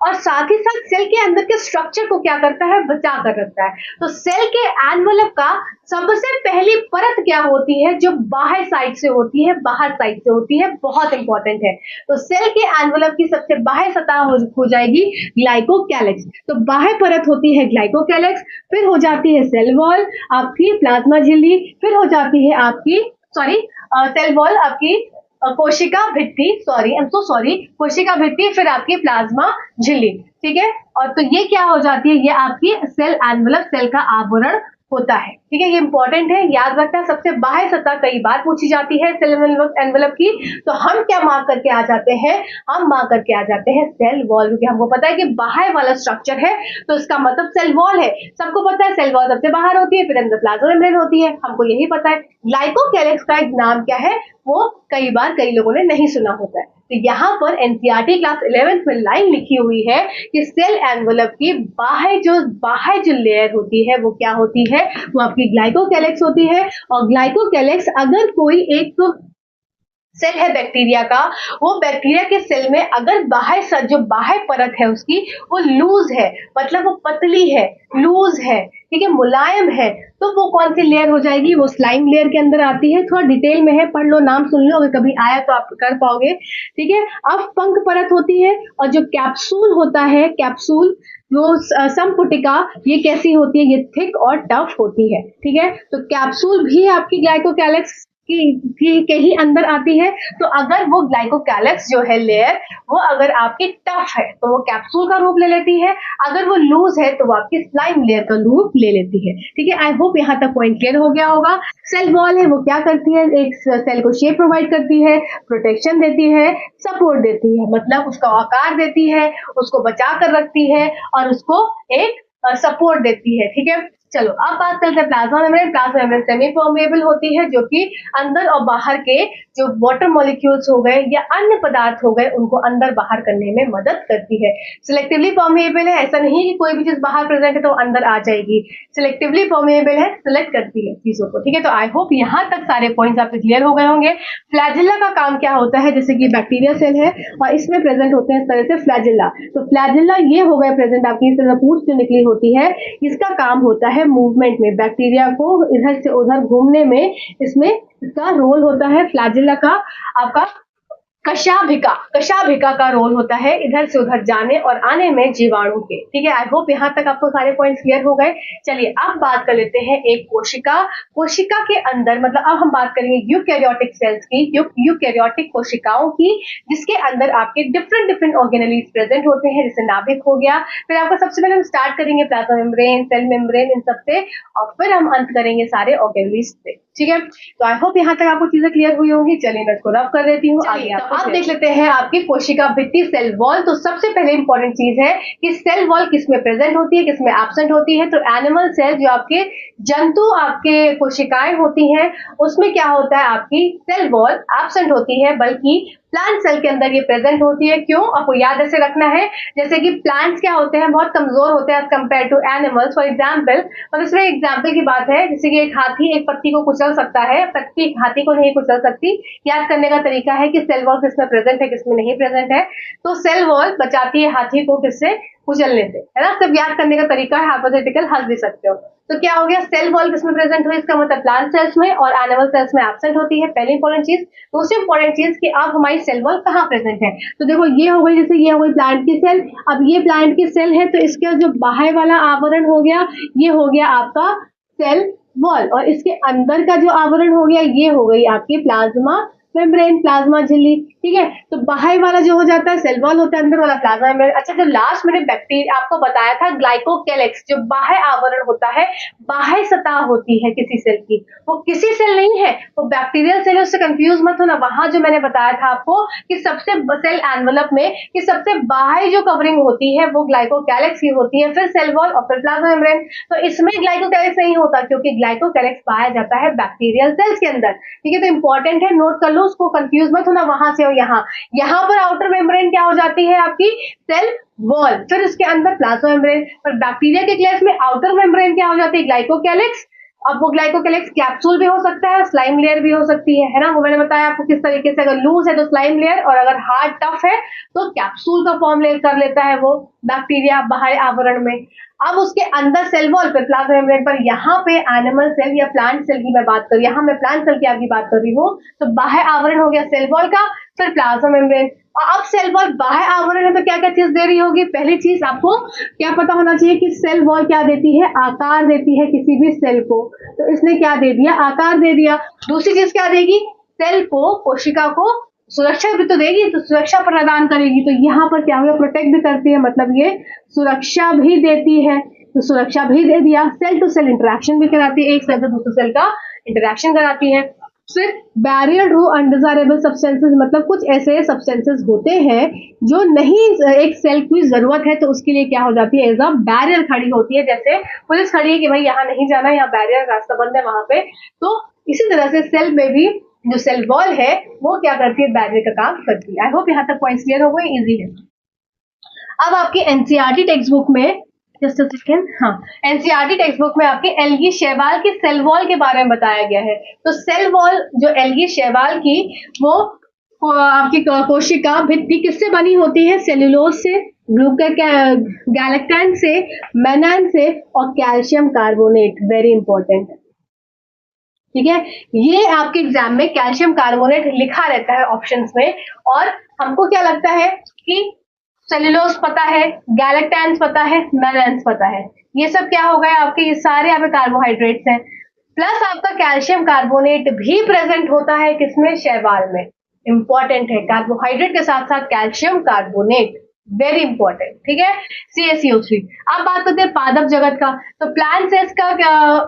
और साथ ही साथ सेल के अंदर के स्ट्रक्चर को क्या करता है? बचा कर रखता है। तो सेल के एनवलप का सबसे पहली परत क्या होती है? जो बाहर साइड से होती है, बाहर साइड से होती है, बहुत इंपॉर्टेंट है। तो सेल के एनवलप की सबसे बाहर सतह हो जाएगी ग्लाइकोकैलिक्स। तो बाहर परत होती है ग्लाइकोकैलिक्स, फिर हो जाती है सेल वॉल, आपकी प्लाज्मा झिल्ली, फिर हो जाती है आपकी सेल वॉल, आपकी कोशिका भित्ति, कोशिका भित्ति, फिर आपकी प्लाज्मा झिल्ली। ठीक है, और तो ये क्या हो जाती है? ये आपकी सेल एनवलप, सेल का आवरण होता है। ठीक है, ये इंपॉर्टेंट है, याद रखना। सबसे बाहर सतह कई बार पूछी जाती है सेल एनवलप की, तो हम क्या मार्क करके आ जाते हैं? हम मार्क करके आ जाते हैं सेल वॉल, क्योंकि हमको पता है कि बाहर वाला स्ट्रक्चर है तो इसका मतलब सेल वॉल है। सबको पता है सेल वॉल सबसे बाहर होती है, फिर अंदर प्लाज्मा मेम्ब्रेन होती है, हमको यही पता है। ग्लाइकोकैलिक्स का एक नाम क्या है वो कई बार कई लोगों ने नहीं सुना होता है। तो यहाँ पर एनसीईआरटी क्लास 11th में लाइन लिखी हुई है कि सेल एनवलप की बाहर जो लेयर होती है वो क्या होती है? वो आपकी ग्लाइकोकैलिक्स होती है। और ग्लाइकोकैलिक्स अगर कोई एक सेल है बैक्टीरिया का, वो बैक्टीरिया के सेल में अगर जो बाहर परत है उसकी वो लूज है, मतलब वो पतली है, लूज है, ठीक है, मुलायम है, तो वो कौन सी लेयर हो जाएगी? वो स्लाइम लेयर के अंदर आती है। थोड़ा डिटेल में है, पढ़ लो, नाम सुन लो, अगर कभी आया तो आप कर पाओगे। ठीक है, अब पंख परत होती है और जो कैप्सूल होता है, कैप्सूल वो संपुटिका, ये कैसी होती है? ये थिक और टफ होती है। ठीक है, तो कैप्सूल भी आपकी ग्लाइकोकैलिक्स के ही अंदर आती है। तो अगर वो ग्लाइकोकैलिक्स जो है लेयर वो अगर आपकी टफ है तो वो कैप्सूल का रूप ले लेती है, अगर वो लूज है तो वो आपकी स्लाइम लेयर का रूप ले लेती है। ठीक है, आई होप यहाँ तक पॉइंट क्लियर हो गया होगा। सेल वॉल है वो क्या करती है, एक सेल को शेप प्रोवाइड करती है, प्रोटेक्शन देती है, सपोर्ट देती है, मतलब उसका आकार देती है, उसको बचा कर रखती है और उसको एक सपोर्ट देती है। ठीक है, चलो अब बात करते हैं plasma membrane. Plasma membrane semi permeable होती है, जो कि अंदर और बाहर के जो वाटर मॉलिक्यूल्स हो गए या अन्य पदार्थ हो गए उनको अंदर बाहर करने में मदद करती है। सिलेक्टिवली परमेबल है, ऐसा नहीं है कि कोई भी चीज बाहर प्रेजेंट है तो अंदर आ जाएगी। सिलेक्टिवली परमेबल है, सिलेक्ट करती है चीजों को। ठीक है, तो आई होप यहाँ तक सारे पॉइंट्स आपके क्लियर हो गए होंगे। फ्लैजिला का काम क्या होता है, जैसे कि बैक्टीरिया सेल है और इसमें प्रेजेंट होते हैं इस तरह से फ्लैजिला। तो फ्लैजिला ये हो गए प्रेजेंट आपकी इस तरह पूंछ जो निकली होती है, इसका काम होता है मूवमेंट में, बैक्टीरिया को इधर से उधर घूमने में इसमें इसका रोल होता है। फ्लैजिला का आपका कशाभिका का रोल होता है इधर से उधर जाने और आने में जीवाणु के। ठीक है, आई होप यहाँ तक आपको सारे पॉइंट्स क्लियर हो गए। चलिए अब बात कर लेते हैं एक कोशिका के अंदर, मतलब अब हम बात करेंगे यूकैरियोटिक सेल्स की, यूकैरियोटिक कोशिकाओं की, जिसके अंदर आपके डिफरेंट ऑर्गेनेलीज प्रेजेंट होते हैं, जैसे नाभिक हो गया। फिर आपको सबसे पहले हम स्टार्ट करेंगे प्लाज्मा मेम्ब्रेन, सेल मेम्ब्रेन, इन सबसे, और फिर हम अंत करेंगे सारे ऑर्गेनेलीज से। ठीक है, तो आई होप यहाँ तक आपको चीजें क्लियर हुई होंगी। चलिए मैं इसको रब कर देती हूँ। आगे आप देख लेते हैं आपकी कोशिका भित्ति, सेल वॉल। तो सबसे पहले इंपॉर्टेंट चीज है कि सेल वॉल किसमें प्रेजेंट होती है, किसमें एब्सेंट होती है। तो एनिमल सेल, जो आपके जंतु आपके कोशिकाएं होती हैं, उसमें क्या होता है, आपकी सेल वॉल एब्सेंट होती है, बल्कि प्लांट सेल के अंदर ये प्रेजेंट होती है। क्यों, आपको याद ऐसे रखना है, जैसे कि प्लांट्स क्या होते हैं, बहुत कमजोर होते हैं as compare to animals. For example, मतलब इसमें एग्जाम्पल की बात है, जैसे कि एक हाथी एक पत्ती को कुचल सकता है, पत्ती हाथी को नहीं कुचल सकती। याद करने का तरीका है कि सेल वॉल किसमें प्रेजेंट है, किसमें नहीं प्रेजेंट है। तो सेल वॉल बचाती है हाथी को किससे, कुचलने से, है ना। सब याद करने का तरीका है, हाइपोथेटिकल हंस भी सकते हो। तो क्या हो गया, सेल वॉल किसमें प्रेजेंट हुई, इसका मतलब प्लांट सेल्स में, और एनिमल सेल्स में एब्सेंट होती है, पहली इंपॉर्टेंट चीज। दूसरी इंपॉर्टेंट चीज कि अब हमारी सेल वॉल कहाँ प्रेजेंट है। तो देखो ये हो गई, जैसे ये हो गई प्लांट की सेल। अब ये प्लांट की सेल है तो इसका जो बाहर वाला आवरण हो गया, ये हो गया आपका सेल वॉल, और इसके अंदर का जो आवरण हो गया, ये हो गई आपकी प्लाज्मा मेम्ब्रेन, प्लाज्मा झिल्ली। ठीक है, तो बाहर वाला जो हो जाता है सेल वॉल होता है, अंदर वाला प्लाज्मा मेम्ब्रेन। अच्छा, जो लास्ट मैंने बैक्टीरिया आपको बताया था, ग्लाइकोकैलिक्स, जो बाहर आवरण होता है, बाहर सतह होती है किसी सेल की, वो किसी सेल नहीं है, वो बैक्टीरियल सेल है, उससे कंफ्यूज मत होना। वहां जो मैंने बताया था आपको कि सबसे सेल एनवेलप में कि सबसे बाहर जो कवरिंग होती है वो ग्लाइकोकैलिक्स ही होती है, फिर सेल वॉल और फिर प्लाज्मा मेम्ब्रेन। तो इसमें ग्लाइकोकैलिक्स नहीं होता, क्योंकि ग्लाइकोकैलिक्स पाया जाता है बैक्टीरियल सेल्स के अंदर। ठीक है, तो इंपॉर्टेंट है, नोट कर लो, उसको कंफ्यूज मत होना वहां से और यहाँ पर आउटर मेम्ब्रेन क्या हो जाती है आपकी सेल वॉल, फिर उसके अंदर प्लाज्मा मेम्ब्रेन। पर बैक्टीरिया के केस में आउटर मेम्ब्रेन क्या हो जाती है, ग्लाइकोकैलिक्स। अब वो ग्लाइकोकैलिक्स कैप्सूल भी हो सकता है, स्लाइम लेयर भी हो सकती है ना। वो मैंने बताया आपको किस तरीके से, अगर लूज है तो स्लाइम लेयर, और अगर हार्ड टफ है तो कैप्सूल का फॉर्म कर लेता है वो बैक्टीरिया बाहर आवरण में। अब उसके अंदर सेल वॉल पर प्लाज्मा मेम्ब्रेन पर, यहाँ पे एनिमल सेल या प्लांट सेल की मैं बात कर रही हूँ, यहाँ मैं प्लांट सेल की आपकी बात कर रही हूँ। तो बाहर आवरण हो गया सेल वॉल का, फिर प्लाज्मा मेम्ब्रेन। अब सेल वॉल बाहर आवरण है तो क्या क्या चीज दे रही होगी, पहली चीज आपको क्या पता होना चाहिए कि सेल वॉल क्या देती है, आकार देती है किसी भी सेल को। तो इसने क्या दे दिया, आकार दे दिया। दूसरी चीज क्या देगी, सेल को, कोशिका को सुरक्षा भी तो देगी, तो सुरक्षा प्रदान करेगी। तो यहाँ पर क्या होगा, प्रोटेक्ट भी करती है, मतलब ये सुरक्षा भी देती है। तो सुरक्षा भी दे दिया, सेल टू सेल इंटरेक्शन भी कराती है, एक सेल से दूसरे सेल का इंटरेक्शन कराती है। फिर बैरियर टू अनडिजायरेबल सब्सटेंसेस, मतलब कुछ ऐसे सब्सटेंसेस होते हैं जो नहीं एक सेल की जरूरत है, तो उसके लिए क्या हो जाती है, एज अ बैरियर खड़ी होती है। जैसे पुलिस खड़ी है कि भाई यहाँ नहीं जाना, यहाँ बैरियर रास्ता बंद है वहां पे। तो इसी तरह से सेल में भी जो सेल वॉल है वो क्या करती है, बैरियर का काम करती है। आई होप यहाँ तक पॉइंट्स क्लियर हो गए, इजी है। अब आपकी एनसीईआरटी टेक्स्ट बुक में, जस्ट अ सेकेंड, हाँ, एनसीईआरटी टेक्स्ट बुक में आपके एल्गी शेवाल की सेल वॉल के बारे में बताया गया है। तो सेल वॉल जो एल्गी शेवाल की, वो आपकी कोशिका भित्ति किससे बनी होती है, सेल्यूलोज से, गैलेक्टैन से, मेनान से और कैल्शियम कार्बोनेट। वेरी इंपॉर्टेंट, ठीक है, ये आपके एग्जाम में कैल्शियम कार्बोनेट लिखा रहता है ऑप्शंस में। और हमको क्या लगता है कि सेल्यूलोज पता है, गैलेक्टैन्स पता है, मेलान्स पता है, ये सब क्या हो गए आपके, ये सारे यहाँ पे कार्बोहाइड्रेट्स हैं। प्लस आपका कैल्शियम कार्बोनेट भी प्रेजेंट होता है किसमें, शैवाल में। इंपॉर्टेंट है। कार्बोहाइड्रेट के साथ साथ कैल्शियम कार्बोनेट, वेरी इंपॉर्टेंट, ठीक है। CaCO3। अब बात करते हैं पादप जगत का। तो प्लांट सेल्स का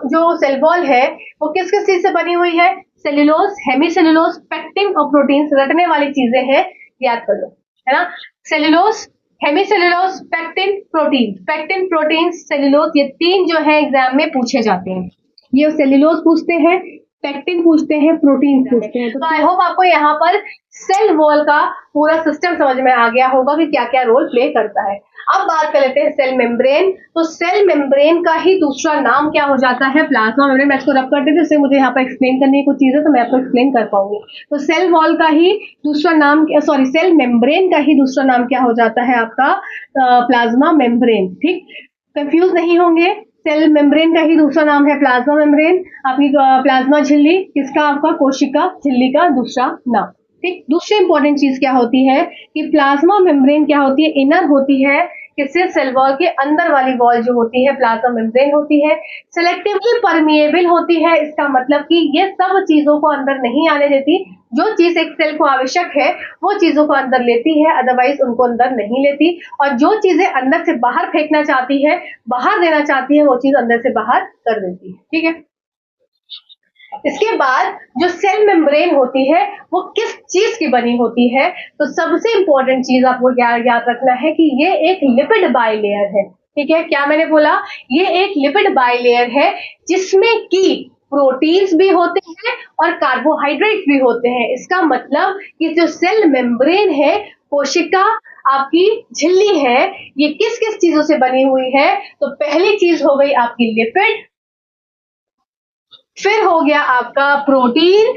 जो सेल वॉल है वो किस किस चीज से बनी हुई है? सेल्यूलोज, हेमीसेल्यूलोज, पेक्टिन और प्रोटीन्स, रटने वाली चीजें हैं, याद कर लो, है ना। Cellulose, hemicellulose, pectin, protein. Pectin, protein, cellulose, ये तीन जो है एग्जाम में पूछे जाते हैं। ये सेल्यूलोज पूछते हैं, पेक्टिन पूछते हैं, प्रोटीन पूछते हैं। तो आई होप आपको यहाँ पर सेल वॉल का पूरा सिस्टम समझ में आ गया होगा कि क्या क्या रोल प्ले करता है। अब बात कर लेते हैं सेल मेम्ब्रेन। तो सेल मेम्ब्रेन का ही दूसरा नाम क्या हो जाता है? Plasma membrane. मैं इसको रब कर देती हूँ, इससे मुझे यहाँ पर एक्सप्लेन करने की कुछ चीजें तो मैं आपको एक्सप्लेन कर पाऊंगी। तो सेल वॉल का ही दूसरा नाम, सॉरी, सेल मेम्ब्रेन का ही दूसरा नाम क्या हो जाता है आपका? प्लाज्मा मेम्ब्रेन, ठीक। कंफ्यूज नहीं होंगे, सेल मेम्ब्रेन का ही दूसरा नाम है प्लाज्मा मेम्ब्रेन। आपकी प्लाज्मा झिल्ली किसका? आपका कोशिका झिल्ली का दूसरा नाम, ठीक। दूसरी इंपॉर्टेंट चीज क्या होती है कि प्लाज्मा मेम्ब्रेन क्या होती है? इनर होती है, किससे? सेल वॉल के अंदर वाली वॉल जो होती है प्लाज्मा मेम्ब्रेन होती है। सेलेक्टिवली परमिएबल होती है, इसका मतलब कि ये सब चीजों को अंदर नहीं आने देती। जो चीज एक सेल को आवश्यक है वो चीजों को अंदर लेती है, अदरवाइज उनको अंदर नहीं लेती। और जो चीजें अंदर से बाहर फेंकना चाहती है, बाहर देना चाहती है, वो चीज अंदर से बाहर कर देती है, ठीक है। इसके बाद जो सेल मेम्ब्रेन होती है वो किस चीज की बनी होती है? तो सबसे इंपॉर्टेंट चीज आपको याद रखना है कि ये एक लिपिड बाइलेयर है, ठीक है। क्या मैंने बोला? ये एक लिपिड बाइलेयर है जिसमें कि प्रोटीन्स भी होते हैं और कार्बोहाइड्रेट भी होते हैं। इसका मतलब कि जो सेल मेम्ब्रेन है, कोशिका आपकी झिल्ली है, ये किस किस चीजों से बनी हुई है? तो पहली चीज हो गई आपकी लिपिड, फिर हो गया आपका प्रोटीन,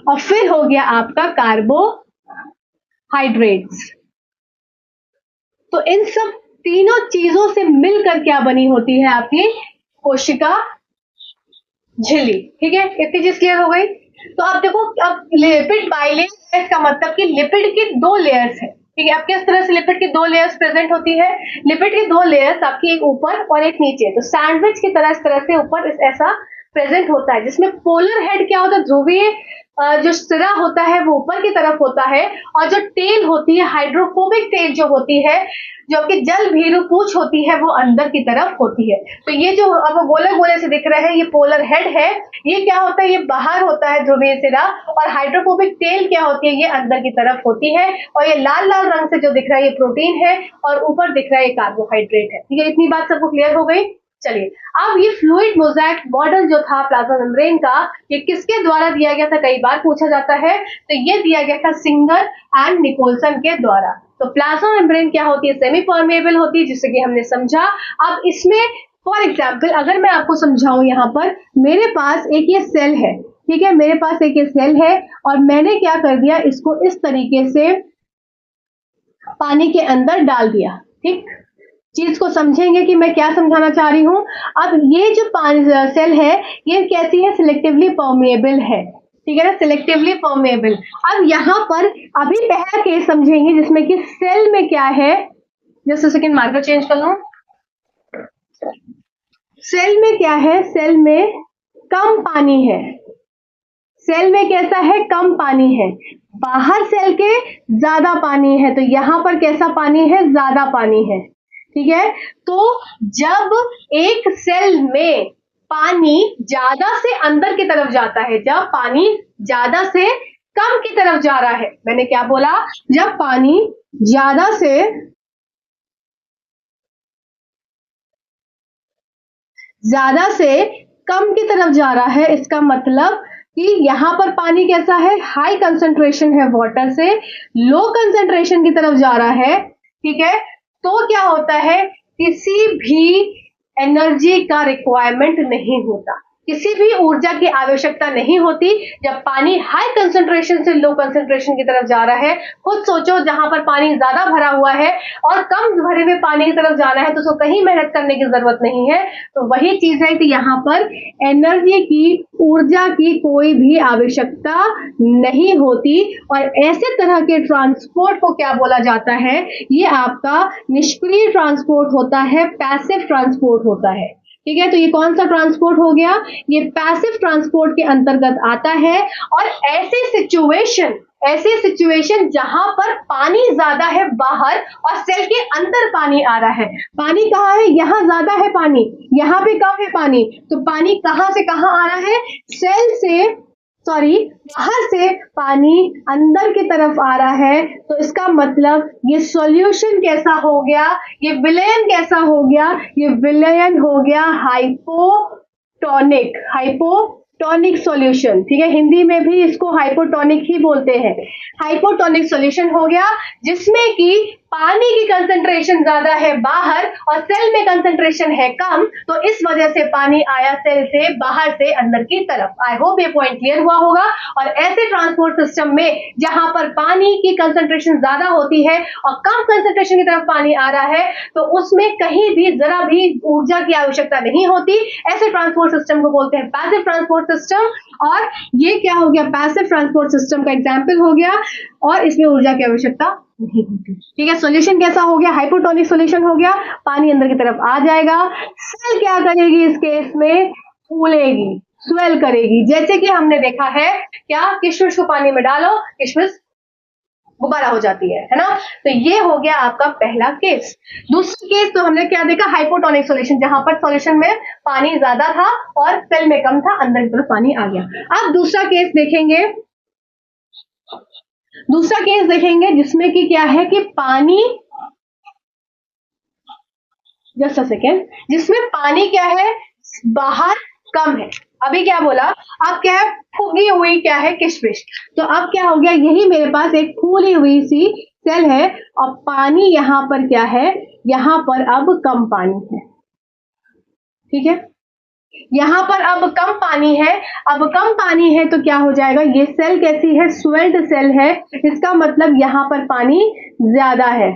और फिर हो गया आपका कार्बोहाइड्रेट्स। तो इन सब तीनों चीजों से मिलकर क्या बनी होती है? आपकी कोशिका झिल्ली, ठीक है। इतनी चीज क्लियर हो गई। तो आप देखो, अब लिपिड बाइलेयर, इसका मतलब कि लिपिड की दो लेयर्स है, ठीक है। अब किस तरह से लिपिड की दो लेयर्स प्रेजेंट होती है? लिपिड की दो लेयर्स आपकी एक ऊपर और एक नीचे, तो सैंडविच की तरह इस तरह से ऊपर ऐसा प्रेजेंट होता है, जिसमें पोलर हेड क्या होता है? ध्रुवीय जो सिरा होता है वो ऊपर की तरफ होता है, और जो टेल होती है, हाइड्रोफोबिक टेल जो होती है, जो कि जल भीरु पूंछ होती है, वो अंदर की तरफ होती है। तो ये जो अब गोले गोले से दिख रहे हैं, ये पोलर हेड है। ये क्या होता है? ये बाहर होता है ध्रुवीय सिरा, और हाइड्रोफोबिक टेल क्या होती है? ये अंदर की तरफ होती है। और ये लाल लाल रंग से जो दिख रहा है ये प्रोटीन है, और ऊपर दिख रहा है ये कार्बोहाइड्रेट है, ठीक है। इतनी बात सबको क्लियर हो गई। चलिए, अब ये फ्लूइड मोज़ेक मॉडल जो था प्लाज्मा मेम्ब्रेन का, ये किसके द्वारा दिया गया था? कई बार पूछा जाता है। तो ये दिया गया था सिंगर एंड निकोलसन के द्वारा। तो प्लाज्मा मेम्ब्रेन क्या होती है? सेमी परमेएबल होती है, जिससे कि हमने समझा। अब इसमें फॉर एग्जाम्पल अगर मैं आपको समझाऊं, यहाँ पर मेरे पास एक ये सेल है, ठीक है। मेरे पास एक ये सेल है, और मैंने क्या कर दिया? इसको इस तरीके से पानी के अंदर डाल दिया, ठीक। चीज को समझेंगे कि मैं क्या समझाना चाह रही हूं। अब ये जो सेल है, ये कैसी है? सिलेक्टिवली परमेएबल है, ठीक है ना, सिलेक्टिवली परमेएबल। अब यहाँ पर अभी पहला केस समझेंगे जिसमें कि सेल में क्या है, जस्ट सेकंड, मार्कर चेंज कर लूं। सेल में क्या है? सेल में कम पानी है। सेल में कैसा है? कम पानी है। बाहर सेल के ज्यादा पानी है, तो यहां पर कैसा पानी है? ज्यादा पानी है, ठीक है। तो जब एक सेल में पानी ज्यादा से अंदर की तरफ जाता है, जब पानी ज्यादा से कम की तरफ जा रहा है, मैंने क्या बोला? जब पानी ज्यादा से कम की तरफ जा रहा है, इसका मतलब कि यहां पर पानी कैसा है? हाई कंसंट्रेशन है वाटर से, लो कंसंट्रेशन की तरफ जा रहा है, ठीक है। तो क्या होता है? किसी भी एनर्जी का रिक्वायरमेंट नहीं होता, किसी भी ऊर्जा की आवश्यकता नहीं होती जब पानी हाई कंसंट्रेशन से लो कंसंट्रेशन की तरफ जा रहा है। खुद सोचो, जहां पर पानी ज्यादा भरा हुआ है और कम भरे हुए पानी की तरफ जाना है, तो उसको कहीं मेहनत करने की जरूरत नहीं है। तो वही चीज है कि यहाँ पर एनर्जी की, ऊर्जा की कोई भी आवश्यकता नहीं होती। और ऐसे तरह के ट्रांसपोर्ट को क्या बोला जाता है? ये आपका निष्क्रिय ट्रांसपोर्ट होता है, पैसिव ट्रांसपोर्ट होता है। ठीक है, तो ये कौन सा ट्रांसपोर्ट हो गया, ये पैसिव ट्रांसपोर्ट के अंतर्गत आता है। और ऐसे सिचुएशन जहां पर पानी ज्यादा है बाहर और सेल के अंदर पानी आ रहा है, पानी कहाँ है, यहाँ ज्यादा है पानी, यहाँ पे कम है पानी, तो पानी कहाँ से कहाँ आ रहा है, बाहर से पानी अंदर की तरफ आ रहा है। तो इसका मतलब ये सॉल्यूशन कैसा हो गया, ये विलयन कैसा हो गया, ये विलयन हो गया हाइपोटोनिक सॉल्यूशन। ठीक है, हिंदी में भी इसको हाइपोटोनिक ही बोलते हैं। हाइपोटोनिक सॉल्यूशन हो गया जिसमें कि पानी की कंसंट्रेशन ज्यादा है बाहर और सेल में कंसंट्रेशन है कम, तो इस वजह से पानी आया सेल से बाहर से अंदर की तरफ। आई होप ये पॉइंट क्लियर हुआ होगा। और ऐसे ट्रांसपोर्ट सिस्टम में जहां पर पानी की कंसंट्रेशन ज्यादा होती है और कम कंसंट्रेशन की तरफ पानी आ रहा है, तो उसमें कहीं भी जरा भी ऊर्जा की आवश्यकता नहीं होती। ऐसे ट्रांसपोर्ट सिस्टम को बोलते हैं पैसिव ट्रांसपोर्ट सिस्टम। और ये क्या हो गया, पैसिव ट्रांसपोर्ट सिस्टम का एग्जाम्पल हो गया और इसमें ऊर्जा की आवश्यकता नहीं होती। ठीक है, सॉल्यूशन कैसा हो गया, हाइपोटोनिक सॉल्यूशन हो गया, पानी अंदर की तरफ आ जाएगा। सेल क्या करेगी इस केस में, फूलेगी, स्वेल करेगी। जैसे कि हमने देखा है क्या, किशमिश को पानी में डालो, किशमिश गुब्बारा हो जाती है ना। तो ये हो गया आपका पहला केस। दूसरा केस तो हमने क्या देखा, हाइपोटोनिक सॉल्यूशन, जहां पर सॉल्यूशन में पानी ज्यादा था और सेल में कम था, अंदर की तरफ पानी आ गया। अब दूसरा केस देखेंगे जिसमें कि क्या है कि पानी, जस्ट अ सेकेंड, जिसमें पानी क्या है, बाहर कम है। अभी क्या बोला, अब क्या है, फूगी हुई क्या है, किशमिश। तो अब क्या हो गया, यही मेरे पास एक फूली हुई सी सेल है और पानी यहां पर क्या है, यहां पर अब कम पानी है। ठीक है, यहां पर अब कम पानी है। अब कम पानी है तो क्या हो जाएगा, ये सेल कैसी है, स्वेल्ड सेल है। इसका मतलब यहां पर पानी ज्यादा है,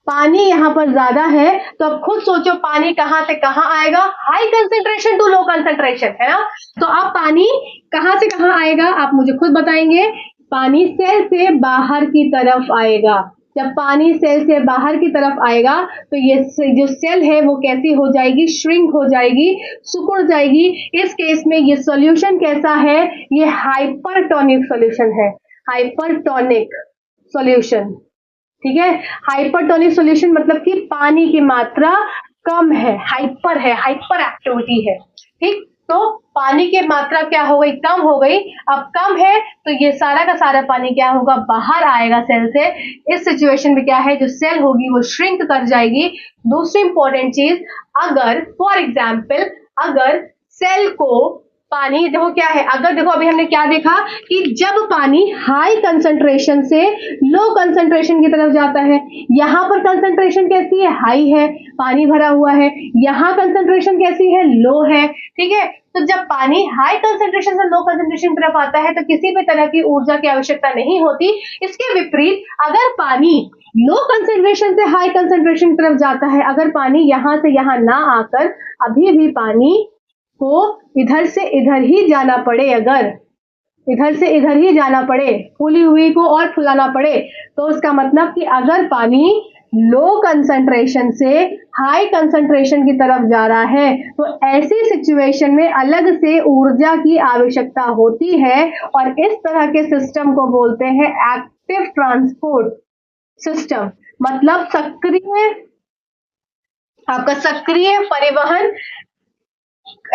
पानी यहां पर ज्यादा है। तो अब खुद सोचो पानी कहां से कहां आएगा, high concentration to low concentration, है ना। तो अब पानी कहां से कहां आएगा, आप मुझे खुद बताएंगे। पानी सेल से बाहर की तरफ आएगा। जब पानी सेल से बाहर की तरफ आएगा तो ये जो सेल है वो कैसी हो जाएगी, श्रिंक हो जाएगी, सिकुड़ जाएगी। इस केस में ये सॉल्यूशन कैसा है, ये हाइपरटोनिक सॉल्यूशन है, हाइपरटोनिक सॉल्यूशन। ठीक है, हाइपरटोनिक सॉल्यूशन मतलब कि पानी की मात्रा कम है, हाइपर है, हाइपर एक्टिविटी है। ठीक, तो पानी की मात्रा क्या हो गई, कम हो गई। अब कम है तो ये सारा का सारा पानी क्या होगा, बाहर आएगा सेल से। इस सिचुएशन में क्या है, जो सेल होगी वो श्रिंक कर जाएगी। दूसरी इंपॉर्टेंट चीज, अगर फॉर एग्जाम्पल अगर सेल को पानी, देखो क्या है, अगर देखो अभी हमने क्या देखा कि जब पानी हाई कंसंट्रेशन से लो कंसंट्रेशन की तरफ जाता है, यहां पर कंसंट्रेशन कैसी है, हाई है, पानी भरा हुआ है। यहां कंसंट्रेशन कैसी है, लो है। ठीक है, तो जब पानी हाई कंसंट्रेशन से लो कंसंट्रेशन की तरफ आता है तो किसी भी तरह की ऊर्जा की आवश्यकता नहीं होती। इसके विपरीत अगर पानी लो कंसंट्रेशन से हाई कंसंट्रेशन की तरफ जाता है, अगर पानी यहां से यहां ना आकर अभी भी पानी को इधर से इधर ही जाना पड़े, अगर इधर से इधर ही जाना पड़े, फूली हुई को और फुलाना पड़े, तो उसका मतलब कि अगर पानी लो कंसंट्रेशन से हाई कंसंट्रेशन की तरफ जा रहा है तो ऐसी सिचुएशन में अलग से ऊर्जा की आवश्यकता होती है। और इस तरह के सिस्टम को बोलते हैं एक्टिव ट्रांसपोर्ट सिस्टम, मतलब सक्रिय परिवहन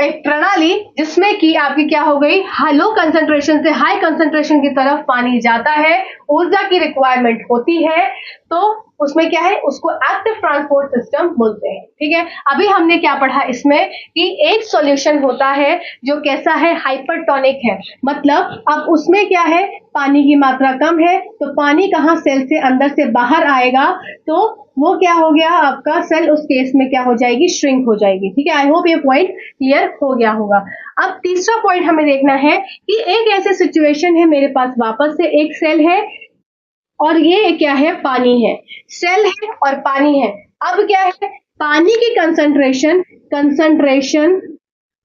एक प्रणाली, जिसमें कि आपकी क्या हो गई, लो कंसंट्रेशन से हाई कंसंट्रेशन की तरफ पानी जाता है, ऊर्जा की रिक्वायरमेंट होती है, तो उसमें क्या है, उसको एक्टिव ट्रांसपोर्ट सिस्टम बोलते हैं। ठीक है, अभी हमने क्या पढ़ा इसमें कि एक सॉल्यूशन होता है जो कैसा है, हाइपरटोनिक है। मतलब अब उसमें क्या है, पानी की मात्रा कम है तो पानी कहाँ, सेल से अंदर से बाहर आएगा, तो वो क्या हो गया, आपका सेल उस केस में क्या हो जाएगी, श्रिंक हो जाएगी। ठीक है, आई होप ये पॉइंट क्लियर हो गया होगा। अब तीसरा पॉइंट हमें देखना है कि एक ऐसे सिचुएशन है, मेरे पास वापस से एक सेल है और ये क्या है, पानी है, सेल है और पानी है। अब क्या है, पानी की कंसंट्रेशन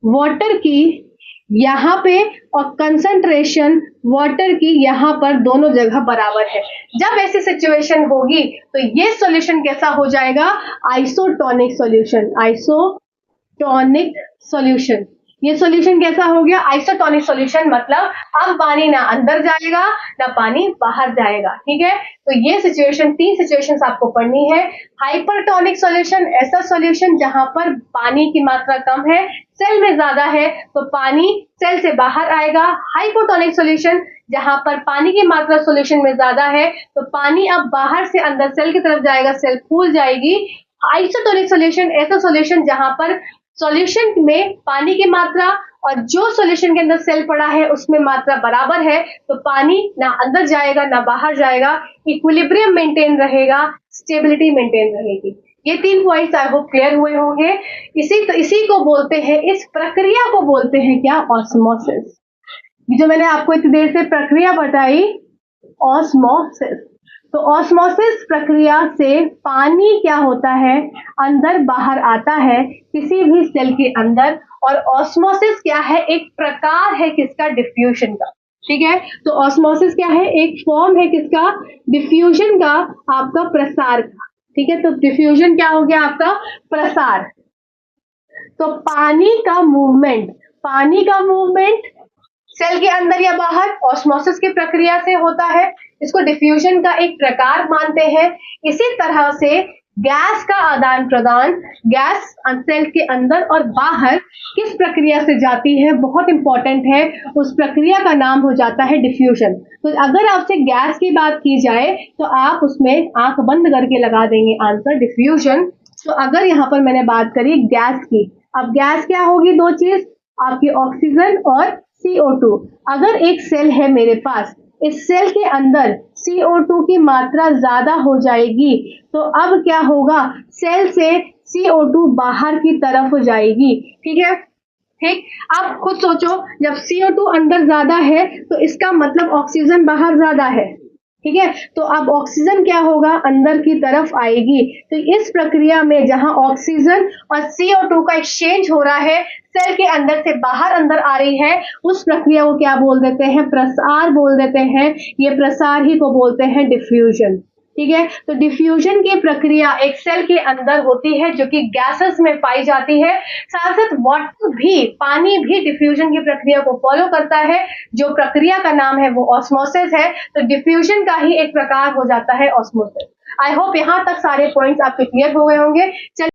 वाटर की यहां पे और कंसंट्रेशन वाटर की यहां पर दोनों जगह बराबर है। जब ऐसी सिचुएशन होगी तो ये सॉल्यूशन कैसा हो जाएगा, isotonic solution, isotonic tonic solution. ये सॉल्यूशन कैसा हो गया? आइसोटोनिक सॉल्यूशन, मतलब अब पानी ना अंदर जाएगा ना पानी बाहर जाएगा। ठीक है, तो ये सिचुएशन, 3 सिचुएशंस आपको पढ़नी है। हाइपरटोनिक सॉल्यूशन, ऐसा सॉल्यूशन जहां पर पानी की मात्रा कम है, सेल में ज्यादा है तो पानी सेल से बाहर आएगा। हाइपोटोनिक सॉल्यूशन, जहां पर पानी की मात्रा सॉल्यूशन में ज्यादा है तो पानी अब बाहर से अंदर सेल की तरफ जाएगा, सेल फूल जाएगी। आइसोटोनिक सॉल्यूशन, ऐसा सॉल्यूशन जहां पर सॉल्यूशन में पानी की मात्रा और जो सॉल्यूशन के अंदर सेल पड़ा है उसमें मात्रा बराबर है, तो पानी ना अंदर जाएगा ना बाहर जाएगा, इक्विलिब्रियम मेंटेन रहेगा, स्टेबिलिटी मेंटेन रहेगी। ये 3 पॉइंट्स आई होप क्लियर हुए होंगे। इसी को बोलते हैं, इस प्रक्रिया को बोलते हैं क्या? ऑस्मोसिस। जो मैंने आपको इतनी देर से प्रक्रिया बताई, ऑस्मोसिस। तो ऑस्मोसिस प्रक्रिया से पानी क्या होता है? अंदर बाहर आता है किसी भी सेल के अंदर। और ऑस्मोसिस क्या है? एक प्रकार है किसका? डिफ्यूजन का। ठीक है, तो ऑस्मोसिस क्या है? एक फॉर्म है किसका? डिफ्यूजन का, आपका प्रसार का। ठीक है, तो डिफ्यूजन क्या हो गया? आपका प्रसार। तो पानी का मूवमेंट सेल के अंदर या बाहर ऑस्मोसिस की प्रक्रिया से होता है। इसको डिफ्यूजन का एक प्रकार मानते हैं। इसी तरह से गैस का आदान प्रदान, गैस सेल के अंदर और बाहर किस प्रक्रिया से जाती है, बहुत इंपॉर्टेंट है, उस प्रक्रिया का नाम हो जाता है डिफ्यूजन। तो अगर आपसे गैस की बात की जाए तो आप उसमें आंख बंद करके लगा देंगे आंसर डिफ्यूजन। तो अगर यहाँ पर मैंने बात करी गैस की, अब गैस क्या होगी? 2 चीज, आपकी ऑक्सीजन और CO2। अगर एक सेल है मेरे पास, इस सेल के अंदर CO2 की मात्रा ज्यादा हो जाएगी तो अब क्या होगा? सेल से CO2 बाहर की तरफ हो जाएगी। ठीक है, ठीक। अब खुद सोचो, जब CO2 अंदर ज्यादा है तो इसका मतलब ऑक्सीजन बाहर ज्यादा है। ठीक है, तो अब ऑक्सीजन क्या होगा? अंदर की तरफ आएगी। तो इस प्रक्रिया में जहां ऑक्सीजन और CO2 का एक्सचेंज हो रहा है, सेल के अंदर से बाहर अंदर आ रही है, उस प्रक्रिया को क्या बोल देते हैं? प्रसार बोल देते हैं। ये प्रसार ही को बोलते हैं डिफ्यूजन। ठीक है, तो डिफ्यूजन की प्रक्रिया एक सेल के अंदर होती है जो कि गैसेस में पाई जाती है। साथ साथ वाटर भी, पानी भी डिफ्यूजन की प्रक्रिया को फॉलो करता है। जो प्रक्रिया का नाम है वो ऑस्मोसिस है। तो डिफ्यूजन का ही एक प्रकार हो जाता है ऑस्मोसिस। आई होप यहाँ तक सारे पॉइंट्स आपके क्लियर हो गए होंगे। चलिए